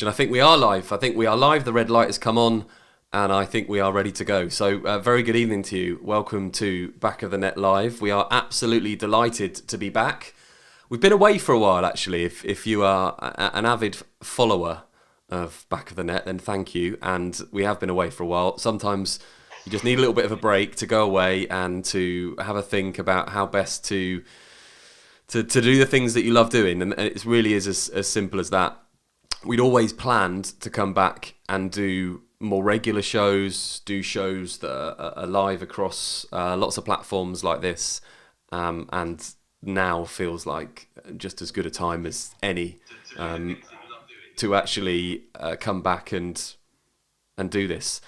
introduction. I think we are live. The red light has come on, and I think we are ready to go. So, very good evening to you. Welcome to Back of the Net Live. We are absolutely delighted to be back. We've been away for a while, actually. If you are an avid follower of Back of the Net, then thank you. And we have been away for a while. Sometimes you just need a little bit of a break to go away and to have a think about how best to do the things that you love doing. And it really is as simple as that. We'd always planned to come back and do more regular shows, do shows that are live across lots of platforms like this. And now feels like just as good a time as any to actually come back and do this.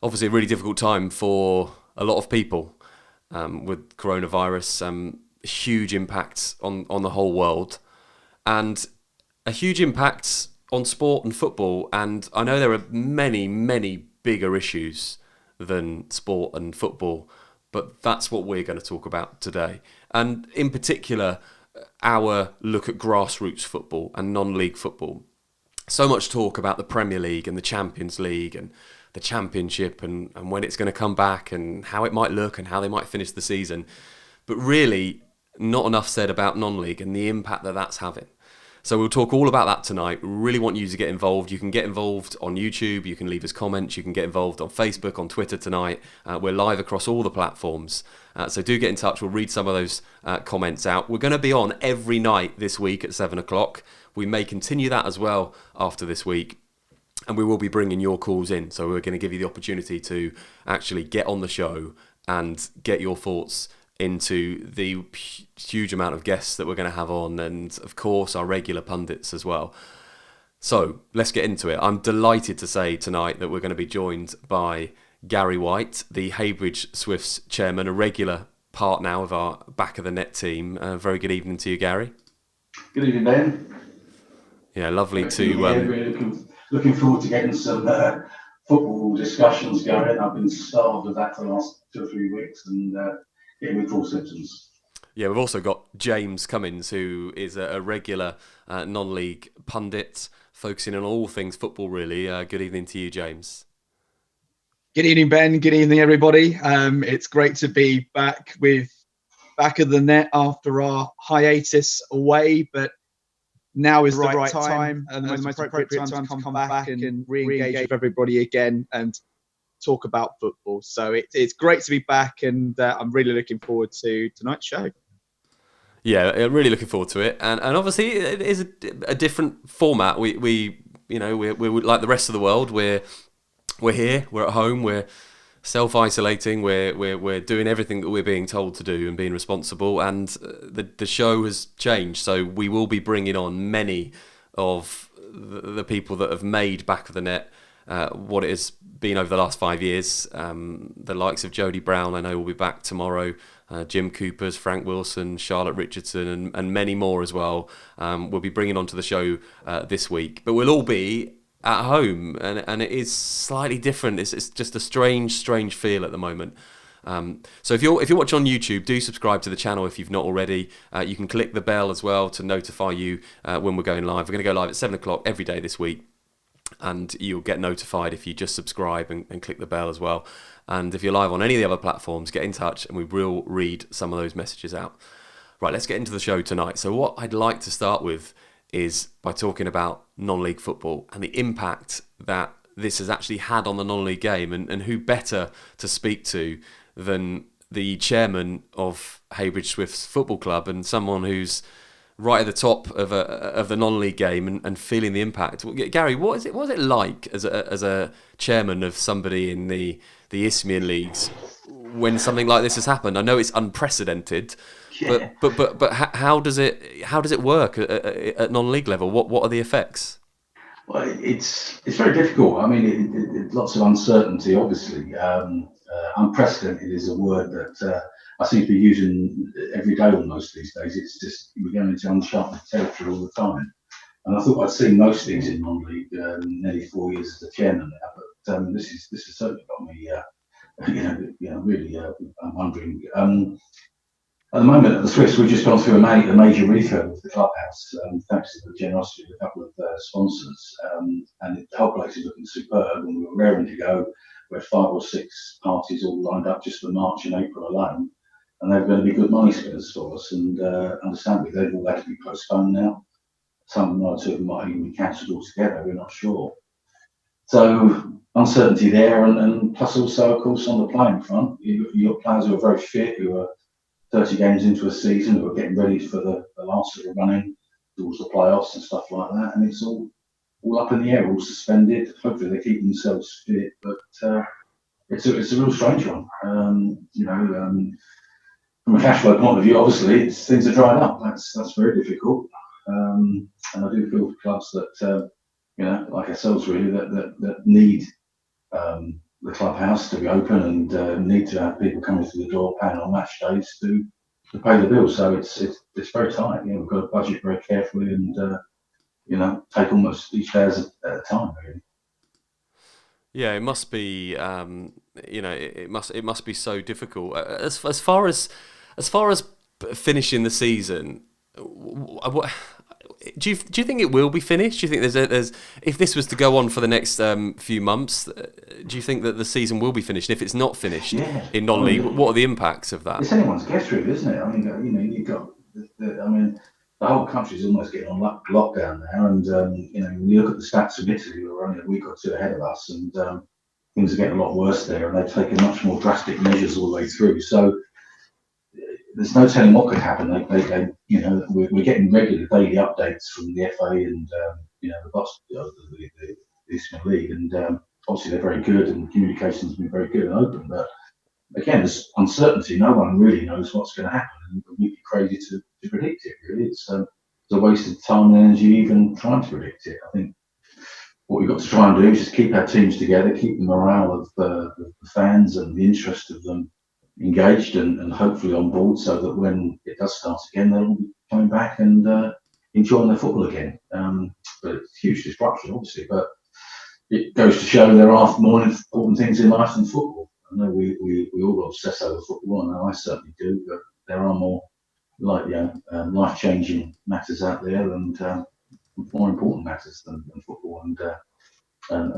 Obviously a really difficult time for a lot of people with coronavirus, huge impacts on the whole world, and a huge impact on sport and football. And I know there are many, many bigger issues than sport and football, but that's what we're going to talk about today. And in particular, our look at grassroots football and non-league football. So much talk about the Premier League and the Champions League and the Championship and when it's going to come back and how it might look and how they might finish the season. But really, not enough said about non-league and the impact that that's having. So we'll talk all about that tonight. We really want you to get involved. You can get involved on YouTube. You can leave us comments. You can get involved on Facebook, on Twitter tonight. We're live across all the platforms. So do get in touch. We'll read some of those comments out. We're going to be on every night this week at 7 o'clock. We may continue that as well after this week. And we will be bringing your calls in. So we're going to give you the opportunity to actually get on the show and get your thoughts into the huge amount of guests that we're going to have on, and of course our regular pundits as well. So let's get into it. I'm delighted to say tonight that we're going to be joined by Gary White, the Heybridge Swifts chairman, a regular part now of our Back of the Net team. Very good evening to you, Gary. Good evening, Ben. Yeah, lovely to... Really looking forward to getting some football discussions going. I've been starved of that for the last 2 or 3 weeks, and with full symptoms. Yeah, we've also got James Cummins, who is a regular non-league pundit, focusing on all things football, really. Good evening to you, James. Good evening, Ben. Good evening, everybody. It's great to be back with Back of the Net after our hiatus away, but now is the right time and the most appropriate time to come back and re-engage with everybody again and talk about football. So it's great to be back, and I'm really looking forward to tonight's show. Yeah, really looking forward to it, and obviously it is a different format. We're like the rest of the world. We're here, we're at home, we're self-isolating, we're doing everything that we're being told to do and being responsible. And the show has changed, so we will be bringing on many of the people that have made Back of the Net what it has been over the last 5 years. The likes of Jody Brown, I know, will be back tomorrow. Jim Coopers, Frank Wilson, Charlotte Richardson, and many more as well. We'll be bringing onto the show this week. But we'll all be at home, and it is slightly different. It's just a strange feel at the moment. So if you're watching on YouTube, do subscribe to the channel if you've not already. You can click the bell as well to notify you when we're going live. We're going to go live at 7 o'clock every day this week. And you'll get notified if you just subscribe and click the bell as well. And if you're live on any of the other platforms, get in touch and we will read some of those messages out. Right, let's get into the show tonight. So what I'd like to start with is by talking about non-league football and the impact that this has actually had on the non-league game, and who better to speak to than the chairman of Heybridge Swifts Football Club, and someone who's right at the top of the non-league game and feeling the impact. Gary, what was it like as a chairman of somebody in the Isthmian leagues when something like this has happened? I know it's unprecedented, yeah. but how does it work at non-league level? What are the effects? Well, it's very difficult. I mean, lots of uncertainty, obviously. Unprecedented is a word that I seem to be using every day almost these days. It's just, we're going into uncharted territory all the time. And I thought I'd seen most things in non-league, nearly 4 years as the chairman now, but this has certainly got me, really, I'm wondering. At the moment at the Swifts, we've just gone through a major refurb of the clubhouse, thanks to the generosity of a couple of sponsors. whole place is looking superb, and we were raring to go. We had 5 or 6 parties all lined up just for March and April alone, and they're going to be good money spinners for us. And understandably, they've all had to be postponed now. One or two of them might even be cancelled altogether. We're not sure. So uncertainty there, and plus also, of course, on the playing front, you've got players who are very fit, who are 30 games into a season, who are getting ready for the last sort of running towards the playoffs and stuff like that, and it's all up in the air, all suspended. Hopefully they keep themselves fit, but it's a real strange one. From a cash flow point of view, obviously things are drying up. That's very difficult, and I do feel for clubs that like ourselves really that need the clubhouse to be open and need to have people coming through the door paying on match days to pay the bills. So it's very tight. We've got to budget very carefully and take almost each day at a time, really. Yeah, it must be. It must be so difficult. As far as finishing the season, do you think it will be finished? Do you think there's if this was to go on for the next few months, do you think that the season will be finished? If it's not finished in non-league, what are the impacts of that? It's anyone's guess, really, isn't it? I mean, you've got. The whole country's almost getting on lockdown now, and when you look at the stats from Italy, who are only a week or two ahead of us, and things are getting a lot worse there, and they've taken much more drastic measures all the way through. So there's no telling what could happen. We're getting regular daily updates from the FA and the boss of the Eastern League, and obviously they're very good, and communication's been very good and open. But again, there's uncertainty. No one really knows what's going to happen, and we'd be crazy to predict it. Really, it's a waste of time and energy even trying to predict it. I think what we've got to try and do is just keep our teams together, keep the morale of the fans and the interest of them engaged and hopefully on board, so that when it does start again, they'll be coming back and enjoying their football again. But it's huge disruption, obviously, but it goes to show there are more important things in life than football. I know we all obsess over football, and I certainly do, but there are more life-changing matters out there, and more important matters than football, and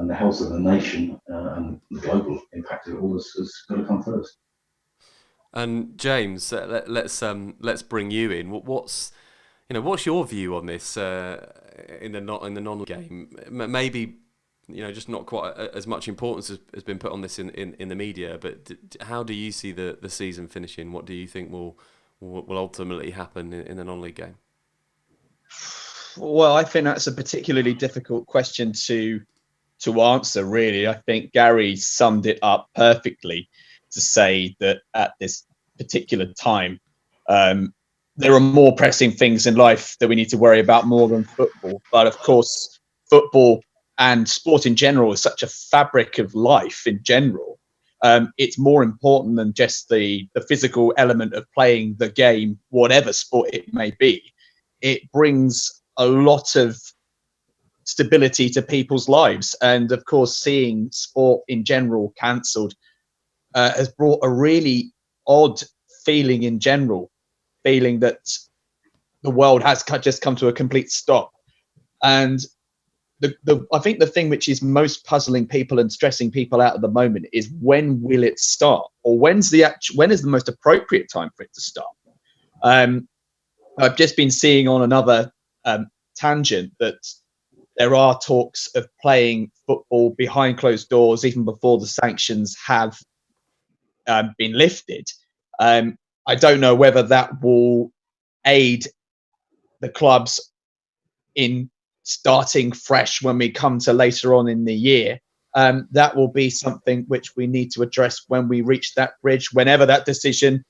the health of the nation and the global impact of it all has got to come first. And James, let's bring you in. What's your view on this in the non game? Maybe just not quite as much importance has been put on this in the media. But how do you see the season finishing? What do you think will ultimately happen in the non-league game? Well, I think that's a particularly difficult question to answer, really. I think Gary summed it up perfectly to say that at this particular time, there are more pressing things in life that we need to worry about more than football. But of course, football and sport in general is such a fabric of life in general. It's more important than just the physical element of playing the game, whatever sport it may be. It brings a lot of stability to people's lives. And of course, seeing sport in general cancelled has brought a really odd feeling in general, feeling that the world has just come to a complete stop. And I think the thing which is most puzzling people and stressing people out at the moment is, when will it start, or when is the most appropriate time for it to start? I've just been seeing on another tangent that there are talks of playing football behind closed doors even before the sanctions have been lifted. I don't know whether that will aid the clubs in starting fresh when we come to later on in the year. That will be something which we need to address when we reach that bridge, whenever that decision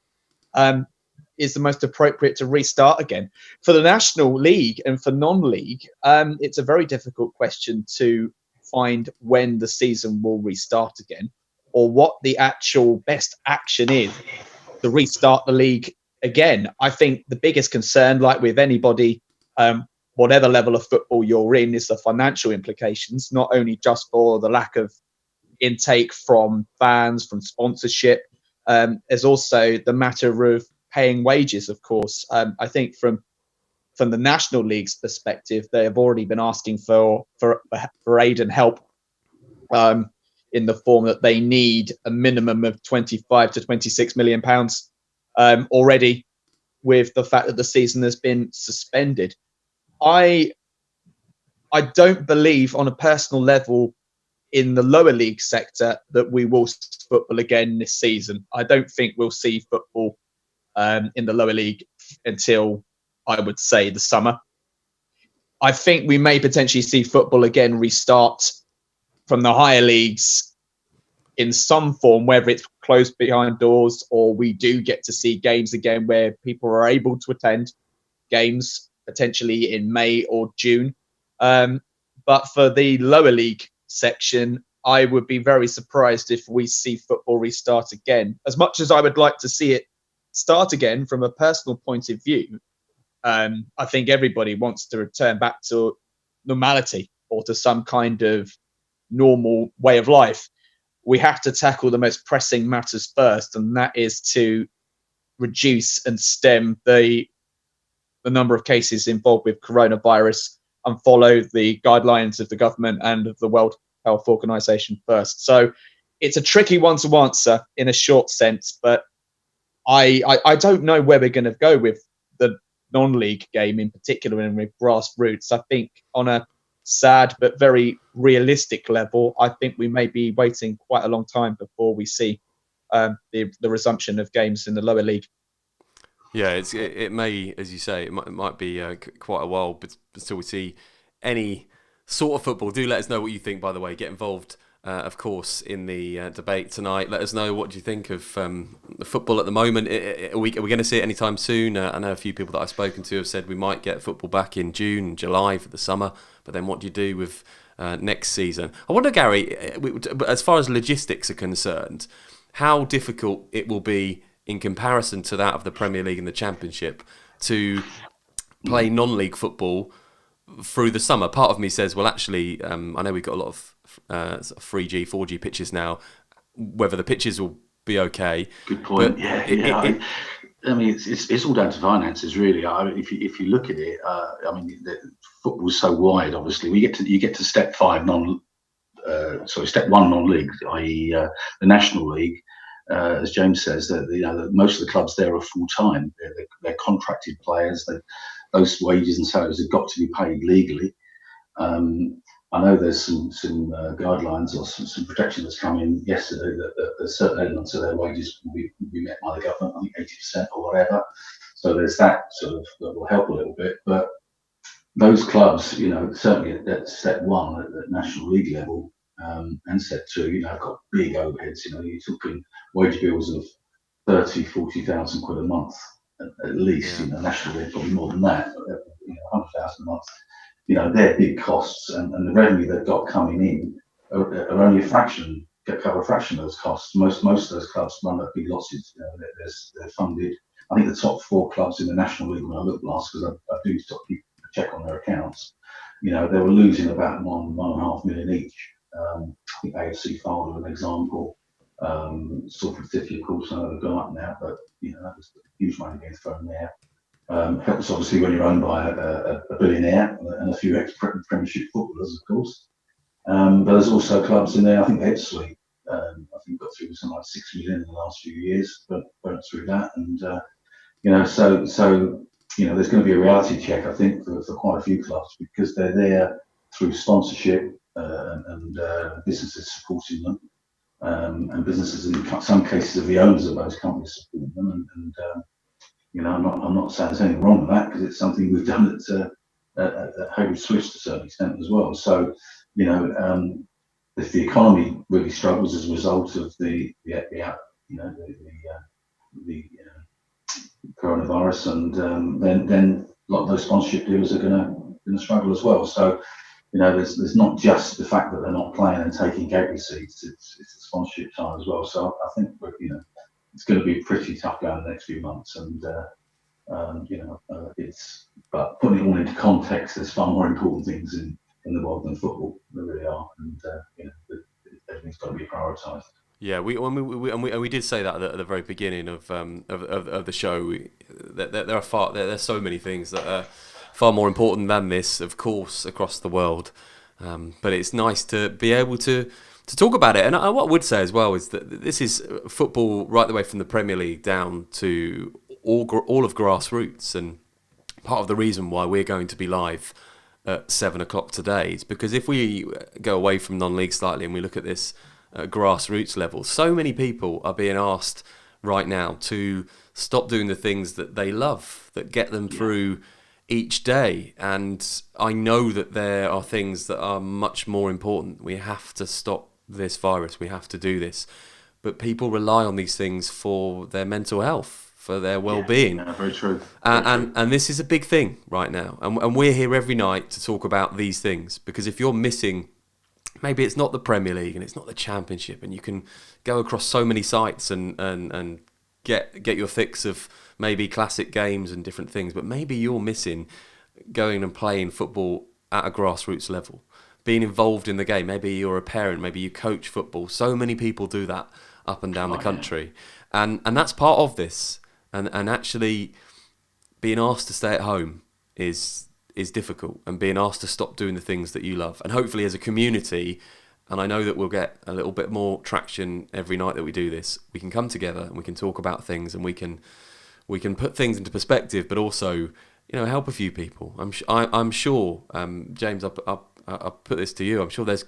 is the most appropriate to restart again. For the National League and for non-league, it's a very difficult question to find when the season will restart again, or what the actual best action is to restart the league again. I think the biggest concern, like with anybody, whatever level of football you're in, is the financial implications, not only just for the lack of intake from fans, from sponsorship. There's also the matter of paying wages, of course. I think from from the National League's perspective, they have already been asking for aid and help in the form that they need a minimum of 25 to 26 million pounds already, with the fact that the season has been suspended. I don't believe, on a personal level, in the lower league sector that we will see football again this season. I don't think we'll see football in the lower league until, I would say, the summer. I think we may potentially see football again restart from the higher leagues in some form, whether it's closed behind doors or we do get to see games again where people are able to attend games potentially in May or June. But for the lower league section, I would be very surprised if we see football restart again. As much as I would like to see it start again from a personal point of view, I think everybody wants to return back to normality or to some kind of normal way of life. We have to tackle the most pressing matters first, and that is to reduce and stem the number of cases involved with coronavirus and follow the guidelines of the government and of the World Health Organization first. So it's a tricky one to answer in a short sense, but I don't know where we're going to go with the non-league game in particular and with grassroots. I think on a sad but very realistic level, I think we may be waiting quite a long time before we see the resumption of games in the lower league. Yeah, it may, as you say, it might be quite a while until we see any sort of football. Do let us know what you think, by the way. Get involved, of course, in the debate tonight. Let us know what do you think of the football at the moment. Are we going to see it anytime soon? I know a few people that I've spoken to have said we might get football back in June, July for the summer. But then what do you do with next season? I wonder, Gary, as far as logistics are concerned, how difficult it will be in comparison to that of the Premier League and the Championship to play non-league football through the summer. Part of me says, well, actually, I know we've got a lot of 3G, 4G pitches now. Whether the pitches will be okay. Good point. I mean, it's all down to finances, really. I mean, if you look at it, football's so wide. Obviously, you get to step 5 step 1 non-league, i.e., the National League. As James says, that most of the clubs there are full time. They're contracted players. Those wages and salaries have got to be paid legally. I know there's some guidelines or some protection that's come in yesterday that certain elements of their wages will be met by the government. I think 80% or whatever. So there's that sort of that will help a little bit. But those clubs, certainly at step 1 at the National League level and step 2, have got big overheads. You're talking wage bills of 30,000-40,000 quid a month at least. Yeah. National League probably more than that. 100,000 a month. They're big costs, and the revenue they've got coming in are only cover a fraction of those costs. Most of those clubs run at big losses. They're funded. I think the top 4 clubs in the National League, when I looked last, because I do keep a check on their accounts, they were losing about 1.5 million each. I think AFC Fylde are an example. Salford City, of course, I know they've gone up now, but that was huge money being thrown there. Helps obviously when you're owned by a billionaire and a few ex-Premiership footballers, of course. But there's also clubs in there. I think Ebbsfleet, I think got through something like 6 million in the last few years, but went through that. And so there's going to be a reality check, I think, for quite a few clubs, because they're there through sponsorship and businesses supporting them, and businesses in some cases are the owners of those companies supporting them. And I'm not saying there's anything wrong with that, because it's something we've done at Hayward Swiss to a certain extent as well. So, if the economy really struggles as a result of the coronavirus, and then a lot of those sponsorship deals are going to struggle as well. So, there's not just the fact that they're not playing and taking gate receipts; it's the sponsorship side as well. So I think it's going to be pretty tough going the next few months, and but putting it all into context, there's far more important things in the world than football. There really are, and everything's got to be prioritised. Yeah, we did say that at the very beginning of the show. There's so many things that far more important than this, of course, across the world. But it's nice to be able to talk about it. And what I would say as well is that this is football right the way from the Premier League down to all of grassroots. And part of the reason why we're going to be live at 7 o'clock today is because if we go away from non-league slightly and we look at this at grassroots level, so many people are being asked right now to stop doing the things that they love, that get them through each day. And I know that there are things that are much more important. We have to stop this virus. We have to do this. But people rely on these things for their mental health, for their well-being. Yeah, very true. And this is a big thing right now. And we're here every night to talk about these things, because if you're missing, maybe it's not the Premier League and it's not the Championship, and you can go across so many sites and get your fix of maybe classic games and different things, but maybe you're missing going and playing football at a grassroots level, being involved in the game. Maybe you're a parent, maybe you coach football. So many people do that up and down the country. And that's part of this. And actually being asked to stay at home is difficult, and being asked to stop doing the things that you love. And hopefully as a community, and I know that we'll get a little bit more traction every night that we do this, we can come together and we can talk about things, and we can put things into perspective, but also, help a few people. I'm sure, James, I'll put this to you. I'm sure there's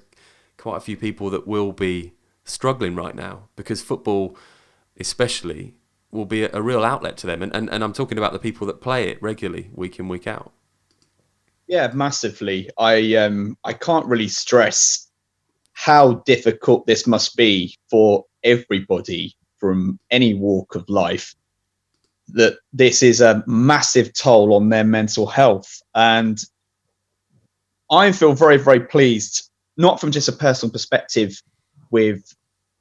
quite a few people that will be struggling right now, because football, especially, will be a real outlet to them. And I'm talking about the people that play it regularly, week in, week out. Yeah, massively. I can't really stress how difficult this must be for everybody from any walk of life, that this is a massive toll on their mental health. And I feel very, very pleased, not from just a personal perspective with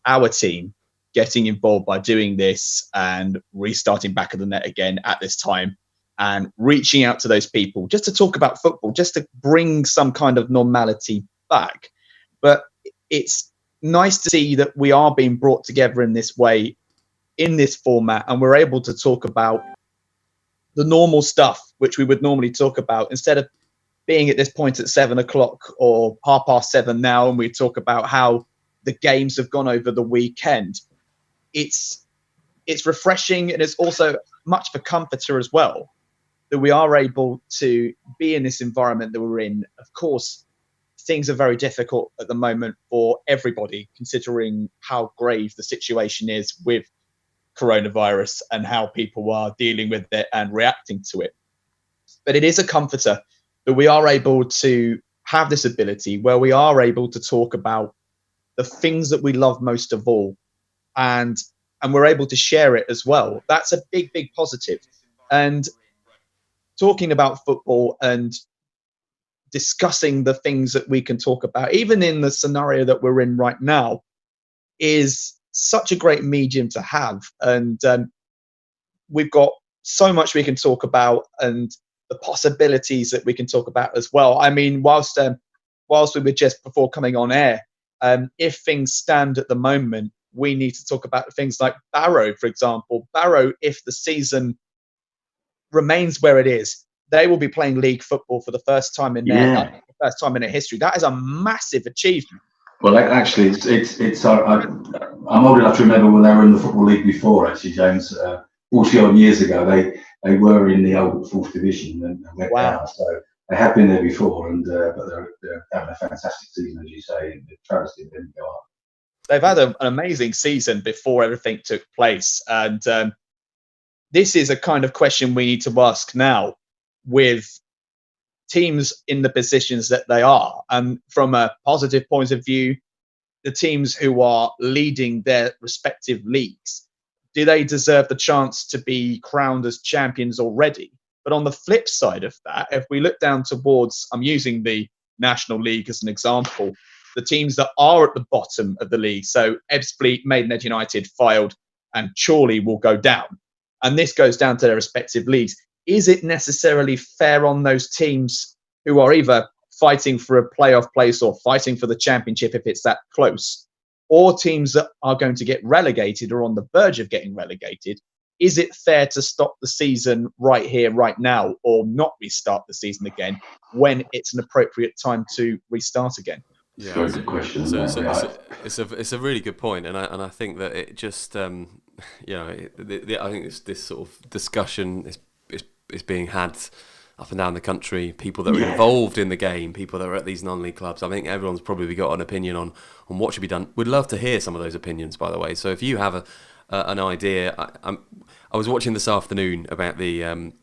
our team getting involved by doing this and restarting Back of the Net again at this time, and reaching out to those people just to talk about football, just to bring some kind of normality back. But it's nice to see that we are being brought together in this way, in this format, and we're able to talk about the normal stuff which we would normally talk about, instead of being at this point at 7 o'clock or 7:30 now, and we talk about how the games have gone over the weekend. It's refreshing, and it's also much of a comforter as well, that we are able to be in this environment that we're in. Of course, things are very difficult at the moment for everybody, considering how grave the situation is with coronavirus and how people are dealing with it and reacting to it. But it is a comforter that we are able to have this ability where we are able to talk about the things that we love most of all, and we're able to share it as well. That's a big, big positive. And talking about football and discussing the things that we can talk about, even in the scenario that we're in right now, is such a great medium to have. And we've got so much we can talk about, and the possibilities that we can talk about as well. I mean, whilst we were just before coming on air, if things stand at the moment, we need to talk about things like Barrow, for example. Barrow, if the season remains where it is, they will be playing league football for the first time in their history. That is a massive achievement. Well, actually, I'm old enough to remember when they were in the Football League before, actually, James. 40 odd years ago, they were in the old fourth division and went down. So they have been there before, and but they're having a fantastic season, as you say. The travesty didn't go up. They've had an amazing season before everything took place, and this is a kind of question we need to ask now, with teams in the positions that they are. And from a positive point of view, the teams who are leading their respective leagues, do they deserve the chance to be crowned as champions already? But on the flip side of that, if we look down towards, I'm using the National League as an example, the teams that are at the bottom of the league, so Ebbsfleet, Maidenhead United, Fylde and Chorley will go down. And this goes down to their respective leagues. Is it necessarily fair on those teams who are either fighting for a playoff place or fighting for the championship if it's that close, or teams that are going to get relegated or on the verge of getting relegated? is it fair to stop the season right here, right now, or not restart the season again when it's an appropriate time to restart again? It's a very good question. It's a really good point, and I think that it just I think this sort of discussion is being had up and down the country. People that are involved in the game, people that are at these non-league clubs. I think everyone's probably got an opinion on what should be done. We'd love to hear some of those opinions, by the way. So if you have an idea, I was watching this afternoon about the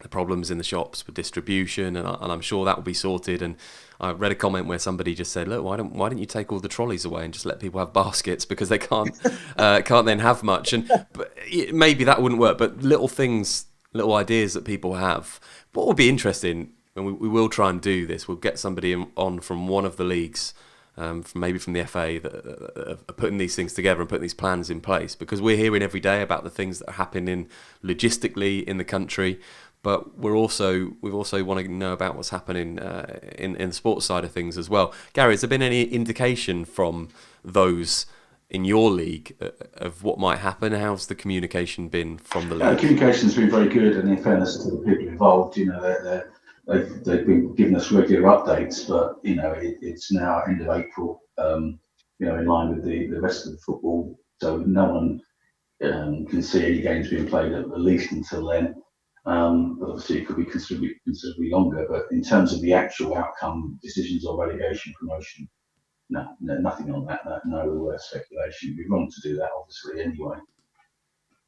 problems in the shops with distribution, and I'm sure that will be sorted. And I read a comment where somebody just said, "Look, why don't you take all the trolleys away and just let people have baskets because they can't then have much?" And but maybe that wouldn't work. But little things, little ideas that people have. What would be interesting, and we will try and do this. We'll get somebody on from one of the leagues, maybe from the FA, that are putting these things together and putting these plans in place, because we're hearing every day about the things that are happening logistically in the country. But we also want to know about what's happening in the sports side of things as well. Gary, has there been any indication from those in your league of what might happen? How's the communication been from the league? The communication's been very good, and in fairness to the people involved, they've been giving us regular updates. But it's now end of April, in line with the rest of the football, so no one can see any games being played at least until then. But obviously it could be considerably longer. But in terms of the actual outcome, decisions or relegation, promotion, no, nothing on that. No speculation. We'd want to do that, obviously, anyway.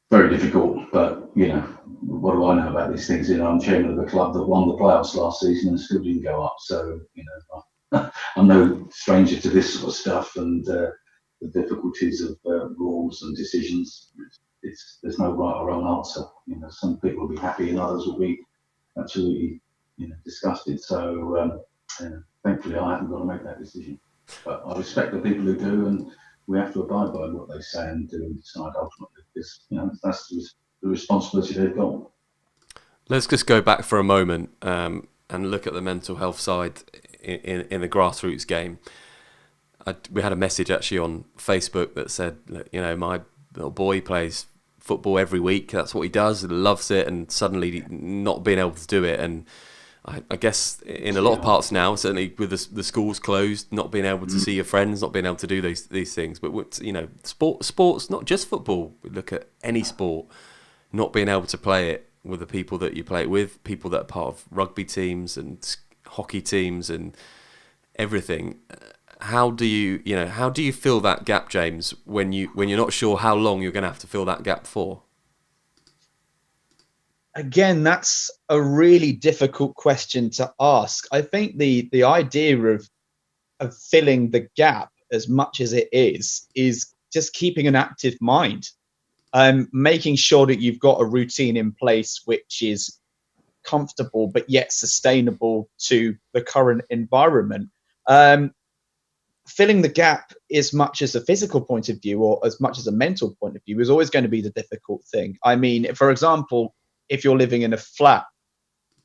Very difficult, but what do I know about these things? I'm chairman of the club that won the playoffs last season and still didn't go up. So I'm no stranger to this sort of stuff and the difficulties of rules and decisions. There's no right or wrong answer. Some people will be happy and others will be absolutely disgusted. So thankfully I haven't got to make that decision. But I respect the people who do, and we have to abide by what they say and do and decide ultimately, because that's the responsibility they've got. Let's just go back for a moment and look at the mental health side in the grassroots game. We had a message actually on Facebook that said, my little boy plays football every week. That's what he does. He loves it, and suddenly not being able to do it. And I guess in a lot of parts now, certainly with the schools closed, not being able to see your friends, not being able to do these things. But sports, not just football. We look at any sport, not being able to play it with the people that you play it with, people that are part of rugby teams and hockey teams and everything. How do you fill that gap, James, when you're not sure how long you're going to have to fill that gap for? Again, that's a really difficult question to ask. I think the idea of filling the gap, as much as it is just keeping an active mind, making sure that you've got a routine in place which is comfortable but yet sustainable to the current environment. Filling the gap, as much as a physical point of view or as much as a mental point of view, is always going to be the difficult thing. I mean, for example, if you're living in a flat,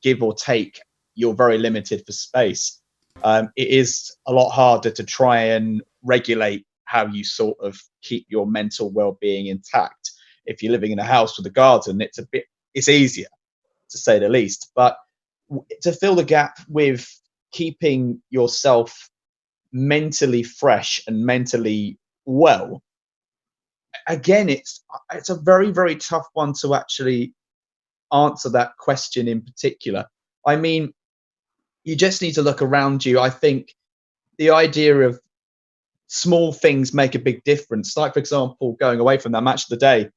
give or take, you're very limited for space. It is a lot harder to try and regulate how you sort of keep your mental well-being intact. If you're living in a house with a garden, it's easier, to say the least. But to fill the gap with keeping yourself mentally fresh and mentally well, again, it's a very, very tough one to actually answer that question in particular. I mean, you just need to look around you. I think the idea of small things make a big difference. Like, for example, going away from that match of the day,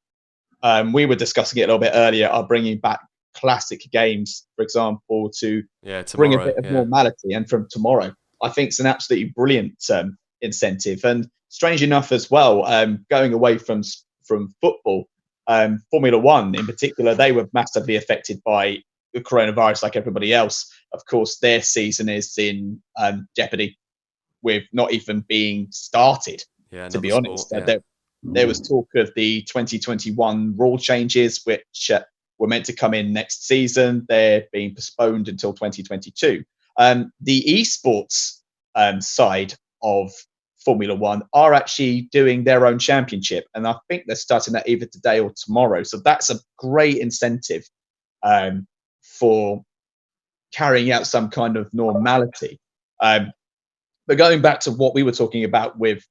we were discussing it a little bit earlier, are bringing back classic games, for example, to bring a bit of normality. And from tomorrow, I think it's an absolutely brilliant incentive. And strange enough as well, going away from football, Formula One in particular, they were massively affected by the coronavirus like everybody else. Of course, their season is in jeopardy with not even being started, to be honest. There was talk of the 2021 rule changes, which were meant to come in next season. They're being postponed until 2022. The esports side of Formula One are actually doing their own championship, and I think they're starting that either today or tomorrow. So that's a great incentive for carrying out some kind of normality. But going back to what we were talking about with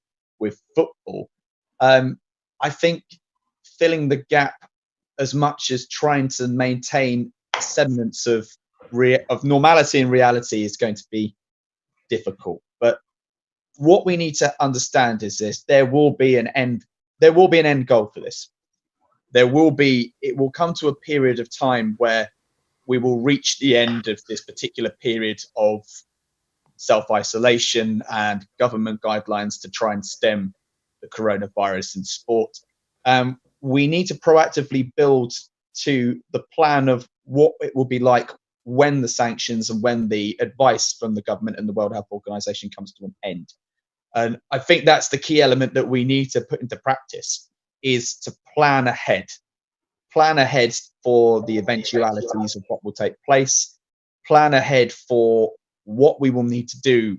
football, I think filling the gap as much as trying to maintain semblance of normality and reality is going to be difficult. But what we need to understand is this: there will be an end goal for this. It will come to a period of time where we will reach the end of this particular period of self-isolation and government guidelines to try and stem the coronavirus in sport. We need to proactively build to the plan of what it will be like when the sanctions and when the advice from the government and the World Health Organization comes to an end. And I think that's the key element that we need to put into practice, is to plan ahead for the eventualities of what will take place, plan ahead for what we will need to do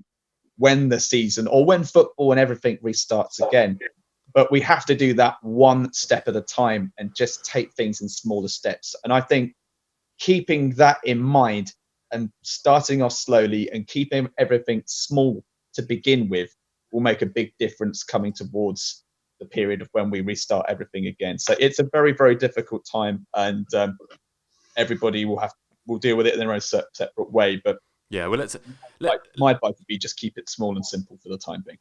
when the season or when football and everything restarts again. But we have to do that one step at a time and just take things in smaller steps. And I think keeping that in mind and starting off slowly and keeping everything small to begin with will make a big difference coming towards the period of when we restart everything again. So it's a very, very difficult time, and everybody will deal with it in their own separate way. But yeah, well, my advice would be just keep it small and simple for the time being.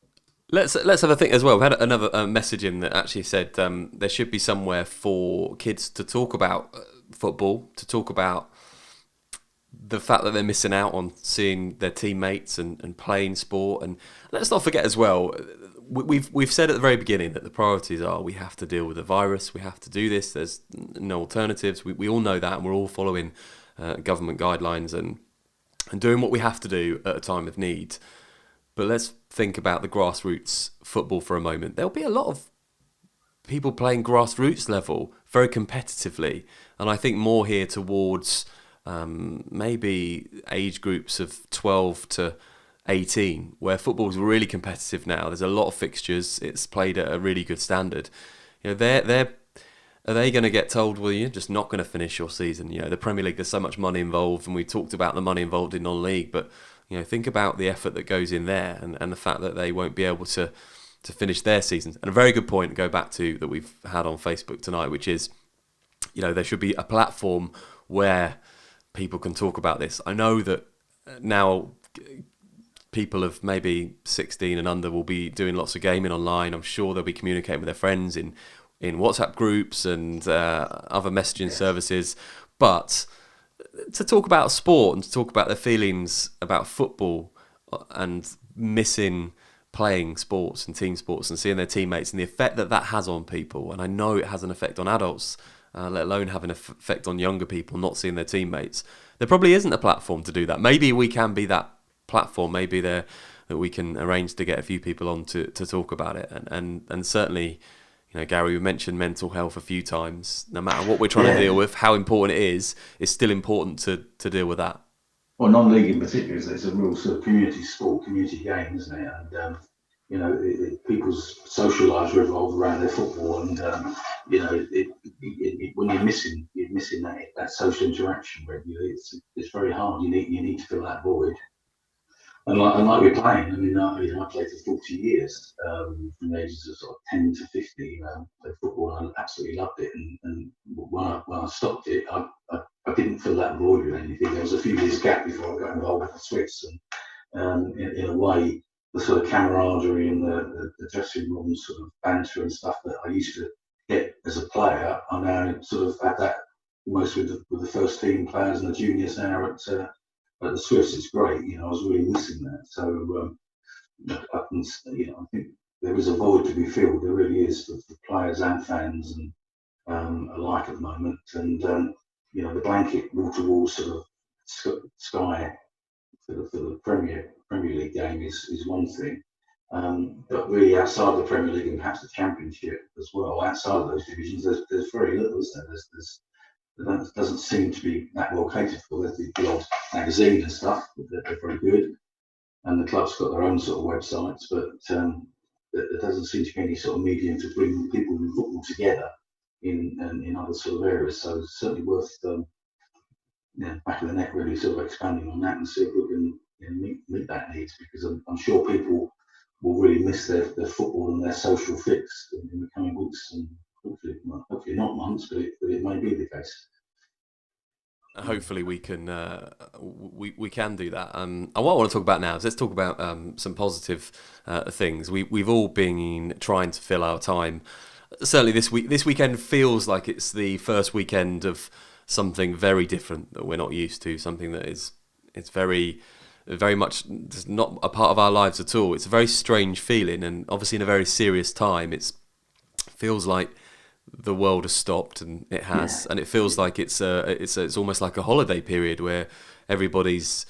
Let's have a think as well. We had another message in that actually said there should be somewhere for kids to talk about football, to talk about the fact that they're missing out on seeing their teammates and playing sport. And let's not forget as well, we've said at the very beginning that the priorities are we have to deal with the virus, we have to do this, there's no alternatives. We all know that, and we're all following government guidelines and doing what we have to do at a time of need. But let's think about the grassroots football for a moment. There'll be a lot of people playing grassroots level very competitively, and I think more here towards maybe age groups of 12 to 18, where football's really competitive now. There's a lot of fixtures. It's played at a really good standard. Are they going to get told, well, you're just not going to finish your season? The Premier League, there's so much money involved, and we talked about the money involved in non-league, but think about the effort that goes in there and the fact that they won't be able to finish their seasons. And a very good point to go back to that we've had on Facebook tonight, which is, there should be a platform where people can talk about this. I know that now people of maybe 16 and under will be doing lots of gaming online. I'm sure they'll be communicating with their friends in WhatsApp groups and other messaging services. But to talk about sport and to talk about their feelings about football and missing playing sports and team sports and seeing their teammates and the effect that has on people. And I know it has an effect on adults, let alone have an effect on younger people not seeing their teammates. There probably isn't a platform to do that. Maybe we can be that platform. Maybe that we can arrange to get a few people on to talk about it. And certainly, Gary, we mentioned mental health a few times. No matter what we're trying to deal with, how important it is, it's still important to deal with that. Well, non-league in particular is a real sort of community sport, community game, isn't it? And people's social lives revolve around their football, and when you're missing that social interaction regularly, it's very hard. You need to fill that void. And like we're playing, I played for 40 years, from the ages of sort of 10 to 50. Played football, and I absolutely loved it. And when I stopped it, I didn't fill that void with anything. There was a few years gap before I got involved with the Swiss, and in a way, the sort of camaraderie and the dressing room sort of banter and stuff that I used to get as a player, I now sort of had that almost with the first team players and the juniors now at the Swiss. It's great, I was really missing that. So I think there is a void to be filled. There really is for players and fans and alike at the moment. And the blanket wall-to-wall sort of sky for the Premier League game is one thing. But really, outside the Premier League and perhaps the Championship as well, outside of those divisions, there's very little, isn't there? There doesn't seem to be that well catered for. There's the odd magazine and stuff, they're very good, and the club's got their own sort of websites, but there doesn't seem to be any sort of medium to bring people in football together in other sort of areas. So it's certainly worth back of the net really sort of expanding on that and see if we can meet that needs, because I'm sure people will really miss their football and their social fix in the coming weeks, and hopefully not months, but it may be the case. Hopefully we can we can do that. And what I want to talk about now is let's talk about some positive things. We've all been trying to fill our time. Certainly this weekend feels like it's the first weekend of something very different that we're not used to. Something that it's very much not a part of our lives at all. It's a very strange feeling, and obviously in a very serious time. It feels like the world has stopped, and it has, and it feels like it's almost like a holiday period where everybody's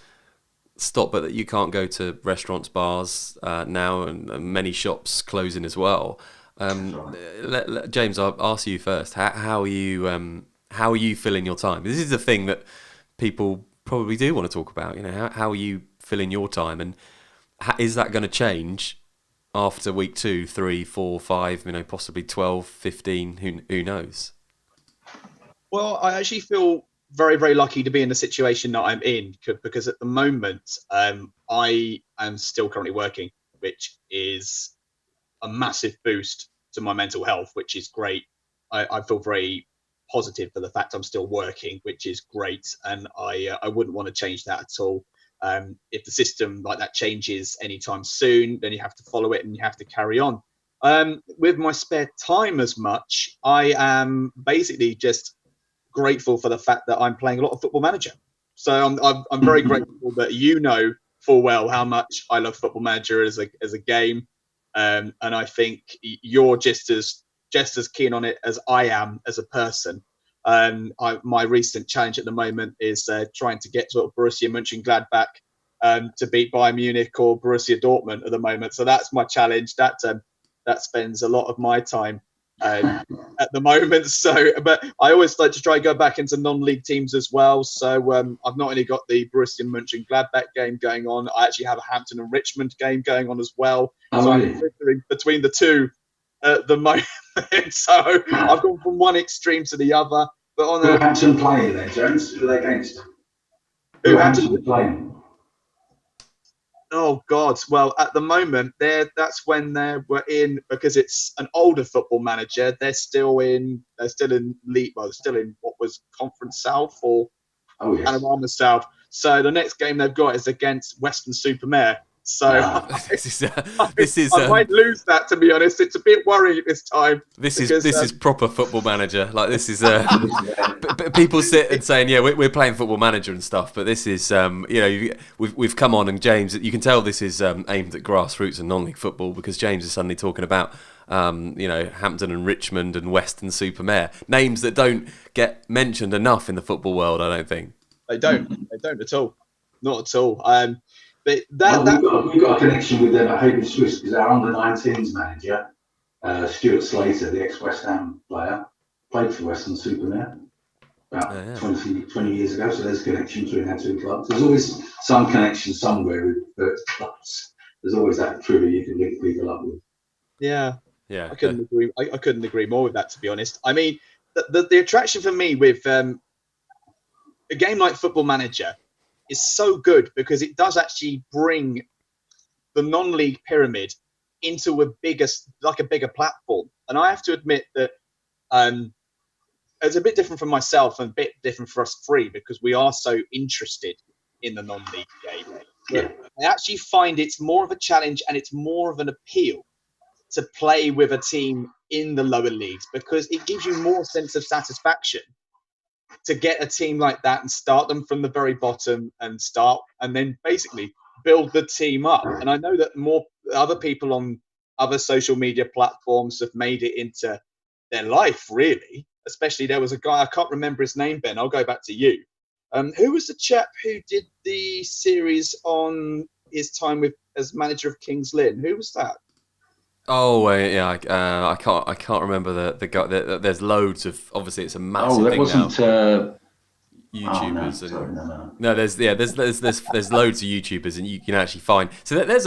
stopped, but that you can't go to restaurants, bars now, and many shops closing as well. James, I'll ask you first. How are you filling your time? This is the thing that people probably do want to talk about. How are you filling your time, and is that going to change after week 2, 3, 4, 5, possibly 12, 15, who knows? Well, I actually feel very, very lucky to be in the situation that I'm in, because at the moment, I am still currently working, which is a massive boost to my mental health, which is great. I feel very positive for the fact I'm still working, which is great. And I wouldn't want to change that at all. If the system like that changes anytime soon, then you have to follow it and you have to carry on. With my spare time as much, I am basically just grateful for the fact that I'm playing a lot of Football Manager. So I'm very grateful that full well how much I love Football Manager as a game, and I think you're just as keen on it as I am as a person. My recent challenge at the moment is trying to get sort of Borussia Mönchengladbach to beat Bayern Munich or Borussia Dortmund at the moment. So that's my challenge. That spends a lot of my time at the moment. So, but I always like to try and go back into non-league teams as well. So I've not only got the Borussia Mönchengladbach game going on, I actually have a Hampton and Richmond game going on as well. Oh, so really? I'm filtering between the two at the moment. So I've gone from one extreme to the other. But on Who are Hampton playing then, Jones? Who are they against? Who are Hampton playing? Oh God! Well, at the moment, that's when we're in, because it's an older Football Manager. They're still in league. Well, they're still in what was Conference South or Panorama South. So the next game they've got is against Western-super-Mare. So I might lose that, to be honest. It's a bit worrying this time. This is proper Football Manager. Like this is people sit and saying, yeah, we're playing Football Manager and stuff, but this is we've come on, and James, you can tell this is aimed at grassroots and non-league football, because James is suddenly talking about Hampton and Richmond and Western-super-Mare, names that don't get mentioned enough in the football world. I don't think they don't at all, not at all. But we've got a connection with them at Haven Swiss, because our under-19s manager, Stuart Slater, the ex-West Ham player, played for Western-super-Mare about 20 years ago. So there's a connection between our two clubs. There's always some connection somewhere with both clubs. There's always that trivia you can link people up with. Yeah. I couldn't agree. I couldn't agree more with that, to be honest. I mean, the attraction for me with a game like Football Manager is so good, because it does actually bring the non-league pyramid into a bigger platform. And I have to admit that it's a bit different for myself and a bit different for us three, because we are so interested in the non-league game. But I actually find it's more of a challenge and it's more of an appeal to play with a team in the lower leagues, because it gives you more sense of satisfaction to get a team like that and start them from the very bottom and then basically build the team up. And I know that more other people on other social media platforms have made it into their life, really. Especially there was a guy, I can't remember his name, Ben, I'll go back to you. Who was the chap who did the series on his time as manager of Kings Lynn? Who was that? Oh yeah, I can't remember the guy. There's loads of, obviously it's a massive thing now. YouTubers sorry, and no. no, there's loads of YouTubers, and you can actually find. So there's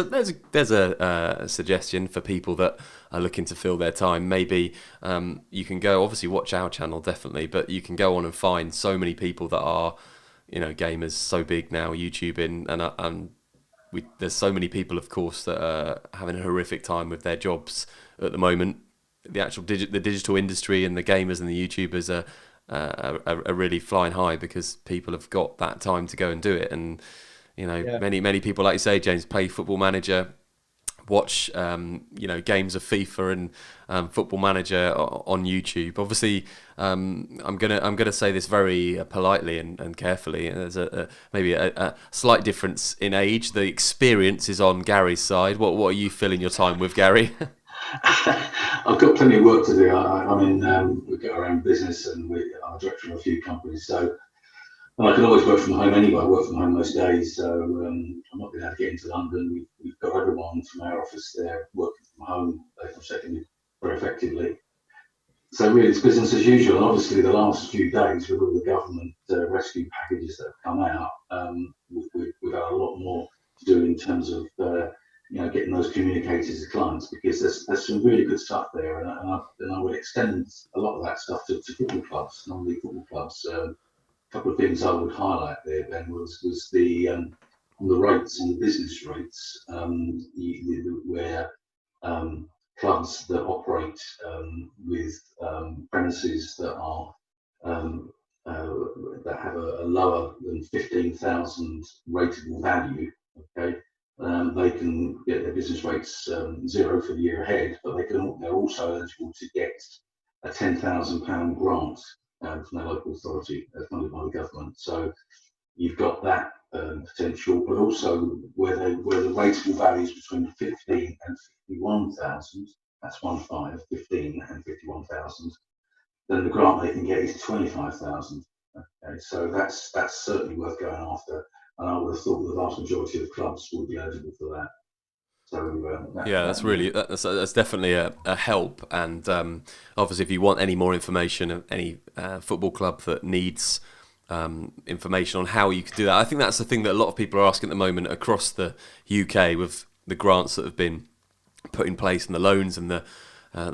a suggestion for people that are looking to fill their time. Maybe you can go, obviously watch our channel definitely, but you can go on and find so many people that are, gamers so big now, YouTubing, and there's so many people, of course, that are having a horrific time with their jobs at the moment. The actual the digital industry and the gamers and the YouTubers are really flying high because people have got that time to go and do it. And many people, like you say, James, play Football Manager, watch games of FIFA and Football Manager on YouTube. Obviously, I'm gonna say this very politely and carefully. There's maybe a slight difference in age. The experience is on Gary's side. What are you filling your time with, Gary? I've got plenty of work to do. I mean, we've got our own business, and I'm a director of a few companies, so and I can always work from home anyway. I work from home most days, so I'm not going to have to get into London. We've got everyone from our office there working from home. They can second me very effectively. So really, it's business as usual. And obviously, the last few days with all the government rescue packages that have come out, we've had a lot more to do in terms of getting those communicators to clients, because there's some really good stuff there, and I would extend a lot of that stuff to football clubs, non-league football clubs. A couple of things I would highlight there, Ben, was the on the rates, on the business rates, where clubs that operate with premises that are that have a lower than 15,000 rateable value, okay, they can get their business rates zero for the year ahead, but they're also eligible to get a £10,000 grant from their local authority funded by the government. So you've got that potential, but also where the rateable value is between 15 and 51,000, that's 15 and 51,000, then the grant they can get is 25,000. Okay, so that's certainly worth going after, and I would have thought the vast majority of clubs would be eligible for that. So that's definitely a help, and obviously if you want any more information of any football club that needs information on how you could do that, I think that's the thing that a lot of people are asking at the moment across the UK with the grants that have been put in place and the loans and the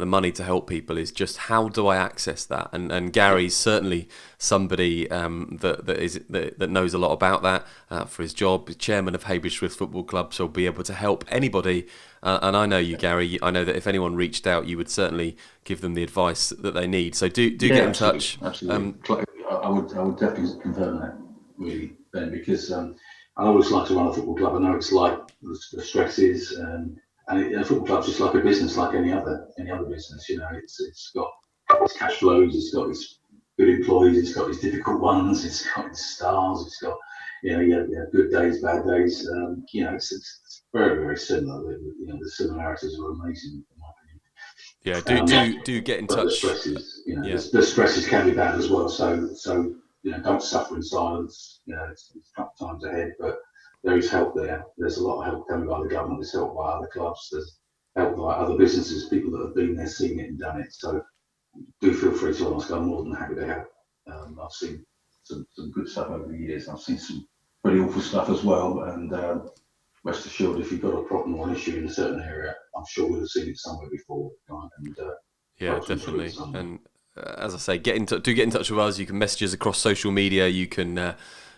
money to help people, is just how do I access that? And Gary's certainly somebody that knows a lot about that for his job. He's chairman of Haybridge Football Club, so he'll be able to help anybody. And I know you, Gary. I know that if anyone reached out, you would certainly give them the advice that they need. So do get in touch. Absolutely. I would definitely confirm that, really, Ben, because I always like to run a football club. I know it's like the stresses. And a football club's just like a business, like any other business. It's got its cash flows, it's got its good employees, it's got its difficult ones, it's got its stars, it's got good days, bad days. It's very, very similar. The similarities are amazing, in my opinion. Yeah, do get in touch. The stresses, the stresses can be bad as well. So don't suffer in silence. It's tough times ahead, but there is help there. There's a lot of help coming by the government. There's help by other clubs. There's help by other businesses, people that have been there, seen it and done it. So do feel free to ask. I'm more than happy to help. I've seen some good stuff over the years. I've seen some pretty awful stuff as well. And rest assured, if you've got a problem or an issue in a certain area, I'm sure we'll have seen it somewhere before. And definitely. And as I say, do get in touch with us. You can message us across social media. You can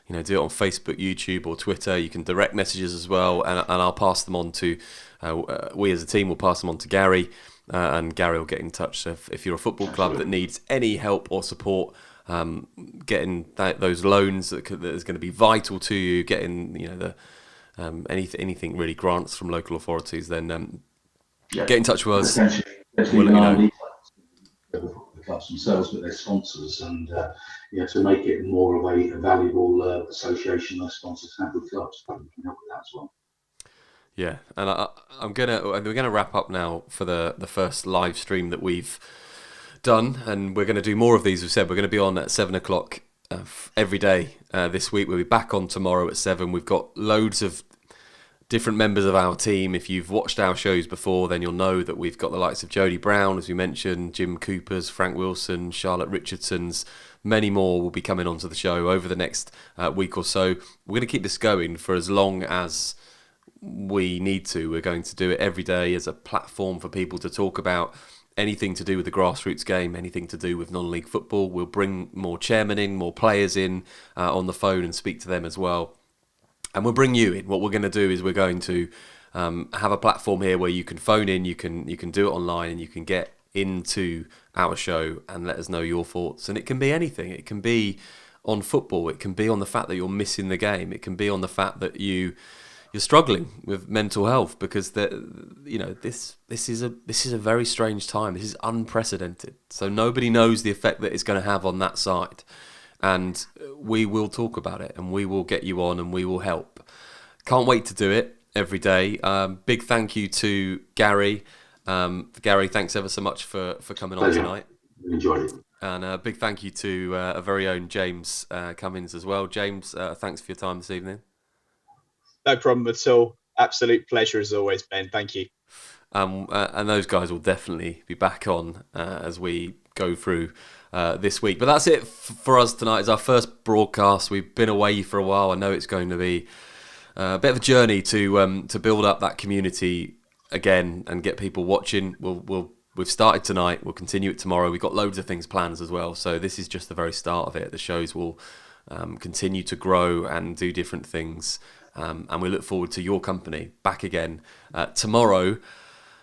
do it on Facebook, YouTube, or Twitter. You can direct messages as well, and I'll pass them on to. We as a team will pass them on to Gary, and Gary will get in touch if you're a football club that needs any help or support. Getting those loans that is going to be vital to you. Getting anything really, grants from local authorities. Then get in touch with us. We'll let you know. The clubs themselves, but their sponsors, and to make it more of a valuable association those sponsors have with clubs. We can help with that as well. Yeah, and we're gonna wrap up now for the first live stream that we've done, and we're going to do more of these. We've said we're going to be on at 7:00 every day this week. We'll be back on tomorrow at 7. We've got loads of different members of our team. If you've watched our shows before, then you'll know that we've got the likes of Jodie Brown, as we mentioned, Jim Coopers, Frank Wilson, Charlotte Richardson's. Many more will be coming onto the show over the next week or so. We're going to keep this going for as long as we need to. We're going to do it every day as a platform for people to talk about anything to do with the grassroots game, anything to do with non-league football. We'll bring more chairmen in, more players in on the phone and speak to them as well. And we'll bring you in. What we're going to do is we're going to have a platform here where you can phone in, you can do it online, and you can get into our show and let us know your thoughts. And it can be anything. It can be on football. It can be on the fact that you're missing the game. It can be on the fact that you're struggling with mental health, because this is a very strange time. This is unprecedented. So nobody knows the effect that it's going to have on that side. And we will talk about it, and we will get you on, and we will help. Can't wait to do it every day. Big thank you to Gary. Gary, thanks ever so much for coming on tonight. Enjoyed it. And a big thank you to our very own James Cummins as well. James, thanks for your time this evening. No problem at all. Absolute pleasure as always, Ben. Thank you. And those guys will definitely be back on as we go through this week. But that's it for us tonight. It's our first broadcast. We've been away for a while. I know it's going to be a bit of a journey to build up that community again and get people watching. We've started tonight. We'll continue it tomorrow. We've got loads of things planned as well. So this is just the very start of it. The shows will continue to grow and do different things. And we look forward to your company back again tomorrow.